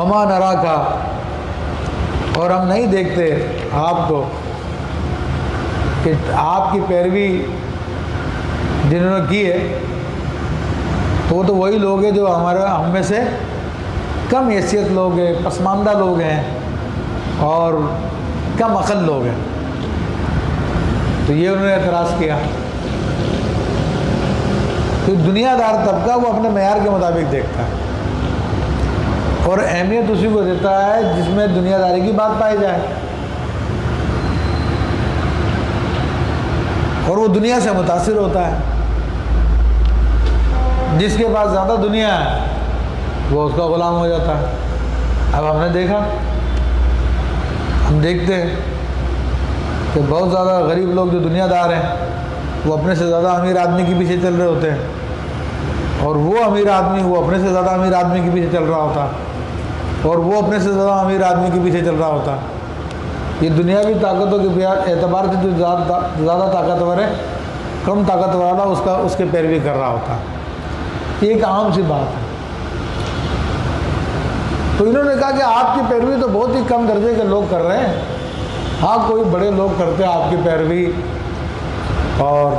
وما نراکا، اور ہم نہیں دیکھتے آپ کو کہ آپ کی پیروی جنہوں نے کی ہے تو وہ تو وہی لوگ ہیں جو ہم میں سے کم حیثیت لوگ ہیں، پسماندہ لوگ ہیں اور کم عقل لوگ ہیں۔ تو یہ انہوں نے اعتراض کیا۔ تو دنیا دار طبقہ وہ اپنے معیار کے مطابق دیکھتا ہے اور اہمیت اسی کو دیتا ہے جس میں دنیا داری کی بات پائی جائے، اور وہ دنیا سے متاثر ہوتا ہے۔ جس کے پاس زیادہ دنیا ہے وہ اس کا غلام ہو جاتا ہے۔ اب ہم نے دیکھا، ہم دیکھتے ہیں کہ بہت زیادہ غریب لوگ جو دنیا دار ہیں وہ اپنے سے زیادہ امیر آدمی کے پیچھے چل رہے ہوتے ہیں، اور وہ امیر آدمی وہ اپنے سے زیادہ امیر آدمی کے پیچھے چل رہا ہوتا، اور وہ اپنے سے زیادہ امیر آدمی کے پیچھے چل رہا ہوتا۔ یہ دنیاوی طاقتوں کے اعتبار سے جو زیادہ طاقتور ہے، کم طاقتور والا اس کے پیروی کر رہا ہوتا۔ یہ ایک عام سی بات ہے۔ تو انہوں نے کہا کہ آپ کی پیروی تو بہت ہی کم درجے کے لوگ کر رہے ہیں، ہاں کوئی بڑے لوگ کرتے آپ کی پیروی اور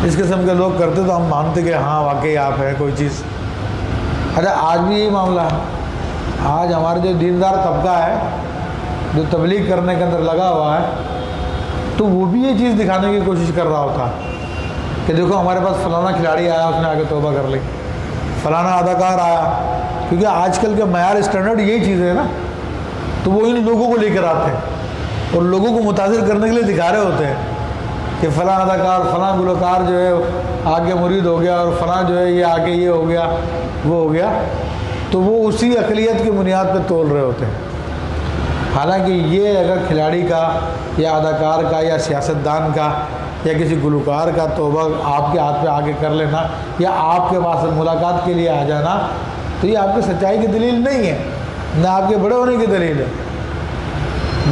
اس قسم کے لوگ کرتے تو ہم مانتے کہ ہاں واقعی آپ ہیں کوئی چیز۔ اچھا آج بھی یہی معاملہ ہے۔ آج ہمارے جو دیندار طبقہ ہے جو تبلیغ کرنے کے اندر لگا ہوا ہے تو وہ بھی یہ چیز دکھانے کی کوشش کر رہا ہوتا کہ دیکھو ہمارے پاس فلانا کھلاڑی آیا، اس نے آگے توبہ کر لی، فلانا اداکار آیا، کیونکہ آج کل کے معیار اسٹینڈرڈ یہی چیز ہے نا، تو وہ ان لوگوں کو لے کر آتے ہیں اور لوگوں کو متاثر کرنے کے لیے دکھا رہے ہوتے ہیں کہ فلاں اداکار فلاں گلوکار جو ہے آگے مرید ہو گیا اور فلاں جو ہے یہ آگے یہ ہو گیا وہ ہو گیا، تو وہ اسی اقلیت کی بنیاد پہ تول رہے ہوتے ہیں۔ حالانکہ یہ اگر کھلاڑی کا یا اداکار کا یا سیاستدان کا یا کسی گلوکار کا توبہ آپ کے ہاتھ پہ آگے کر لینا یا آپ کے پاس ملاقات کے لیے آ جانا، تو یہ آپ کی سچائی کی دلیل نہیں ہے، نہ آپ کے بڑے ہونے کی دلیل ہے،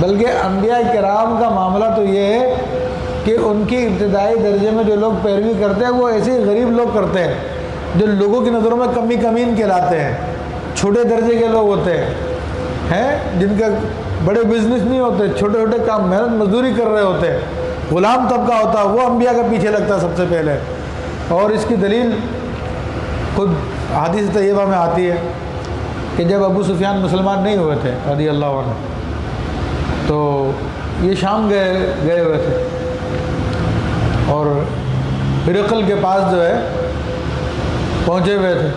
بلکہ انبیاء کرام کا معاملہ تو یہ ہے کہ ان کی ابتدائی درجے میں جو لوگ پیروی کرتے ہیں وہ ایسے ہی غریب لوگ کرتے ہیں جو لوگوں کی نظروں میں کمی کمین کہلاتے ہیں، چھوٹے درجے کے لوگ ہوتے ہیں جن کا بڑے بزنس نہیں ہوتے، چھوٹے چھوٹے کام محنت مزدوری کر رہے ہوتے ہیں، غلام طبقہ ہوتا ہے، وہ انبیاء کا پیچھے لگتا ہے سب سے پہلے۔ اور اس کی دلیل خود حدیث طیبہ میں آتی ہے کہ جب ابو سفیان مسلمان نہیں ہوئے تھے رضی اللہ عنہ تو یہ شام گئے ہوئے تھے اور ہرقل کے پاس جو ہے پہنچے ہوئے تھے،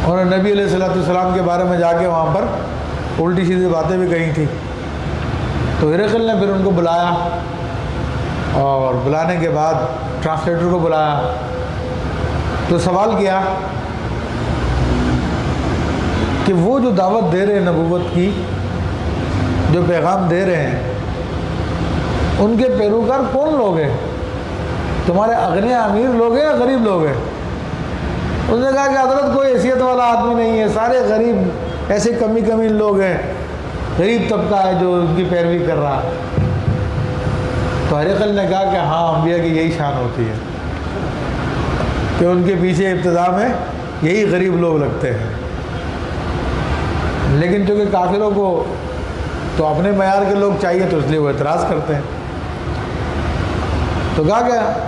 اور نبی علیہ السلام کے بارے میں جا کے وہاں پر الٹی سیدھی باتیں بھی کہی تھیں۔ تو ہرقل نے پھر ان کو بلایا اور بلانے کے بعد ٹرانسلیٹر کو بلایا تو سوال کیا کہ وہ جو دعوت دے رہے ہیں نبوت کی، جو پیغام دے رہے ہیں، ان کے پیروکار کون لوگ ہیں؟ تمہارے اغنیا امیر لوگ ہیں یا غریب لوگ ہیں؟ اس نے کہا کہ حضرت کوئی حیثیت والا آدمی نہیں ہے، سارے غریب ایسے کمی لوگ ہیں، غریب طبقہ ہے جو ان کی پیروی کر رہا۔ تو ہرقل نے کہا کہ ہاں انبیاء کی یہی شان ہوتی ہے کہ ان کے پیچھے ابتدا میں یہی غریب لوگ لگتے ہیں، لیکن چونکہ کافروں کو تو اپنے معیار کے لوگ چاہیے تو اس لیے وہ اعتراض کرتے ہیں۔ تو کہا کہ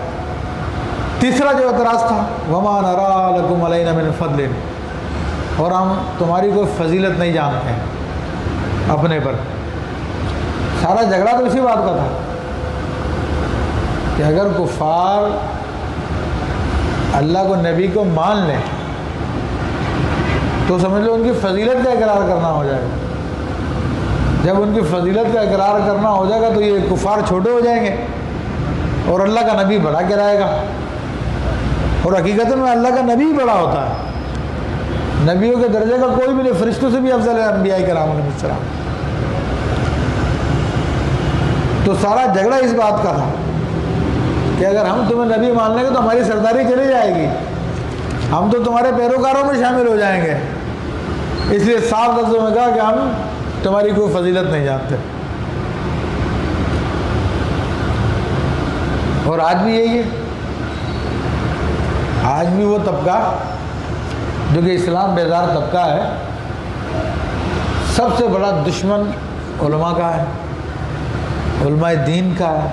تیسرا جو اعتراض تھا وَمَا نَرَىٰ لَكُمْ عَلَيْنَا مِنْ فَضْلٍ، اور ہم تمہاری کوئی فضیلت نہیں جانتے ہیں اپنے پر۔ سارا جھگڑا تو اسی بات کا تھا کہ اگر کفار اللہ کو نبی کو مان لیں تو سمجھ لو ان کی فضیلت کا اقرار کرنا ہو جائے گا۔ جب ان کی فضیلت کا اقرار کرنا ہو جائے گا تو یہ کفار چھوٹے ہو جائیں گے اور اللہ کا نبی بڑا کہلائے گا، اور حقیقت میں اللہ کا نبی بڑا ہوتا ہے، نبیوں کے درجے کا کوئی بھی نہیں، فرشتوں سے بھی افضل ہے انبیاء کرام علیہ السلام۔ تو سارا جھگڑا اس بات کا تھا کہ اگر ہم تمہیں نبی مان لیں گے تو ہماری سرداری چلی جائے گی، ہم تو تمہارے پیروکاروں میں شامل ہو جائیں گے، اس لیے صاف لفظوں میں کہا کہ ہم تمہاری کوئی فضیلت نہیں جانتے۔ اور آج بھی یہی ہے، آج بھی وہ طبقہ جو کہ اسلام بیزار طبقہ ہے سب سے بڑا دشمن علماء کا ہے، علماء دین کا ہے۔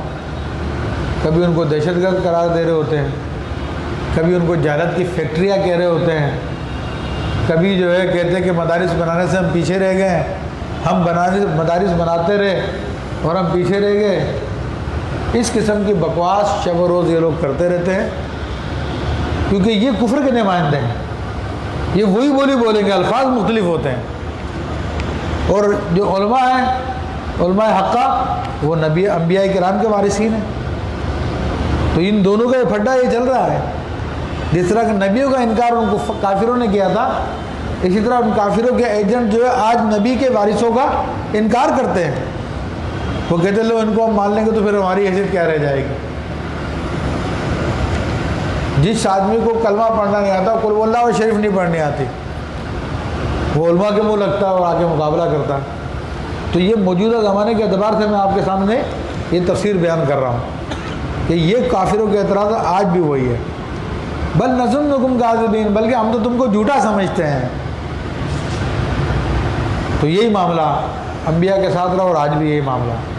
کبھی ان کو دہشت گرد قرار دے رہے ہوتے ہیں، کبھی ان کو جہالت کی فیکٹریاں کہہ رہے ہوتے ہیں، کبھی جو ہے کہتے ہیں کہ مدارس بنانے سے ہم پیچھے رہ گئے ہیں، ہم مدارس بناتے رہے اور ہم پیچھے رہ گئے۔ اس قسم کی بکواس شب و روز یہ لوگ کرتے رہتے ہیں، کیونکہ یہ کفر کے نمائندے ہیں، یہ وہی بولی بولیں گے، الفاظ مختلف ہوتے ہیں۔ اور جو علماء ہیں، علماء حقہ، وہ انبیاء کرام کے وارثین ہیں۔ تو ان دونوں کا یہ پھڈا یہ چل رہا ہے۔ جس طرح کہ نبیوں کا انکار ان کو کافروں نے کیا تھا، اسی طرح ان کافروں کے ایجنٹ جو ہے آج نبی کے وارثوں کا انکار کرتے ہیں۔ وہ کہتے ہیں لو ان کو ہم مان لیں گے تو پھر ہماری حیثیت کیا رہ جائے گی۔ جس آدمی کو کلمہ پڑھنا نہیں آتا، قل واللہ شریف نہیں پڑھنی آتی، وہ علماء کے منہ لگتا ہے اور آگے مقابلہ کرتا ہے۔ تو یہ موجودہ زمانے کے اعتبار سے میں آپ کے سامنے یہ تفسیر بیان کر رہا ہوں کہ یہ کافروں کے اعتراض آج بھی وہی ہے۔ بل نظنکم کاذبین، بلکہ ہم تو تم کو جھوٹا سمجھتے ہیں۔ تو یہی معاملہ انبیاء کے ساتھ رہا اور آج بھی یہی معاملہ۔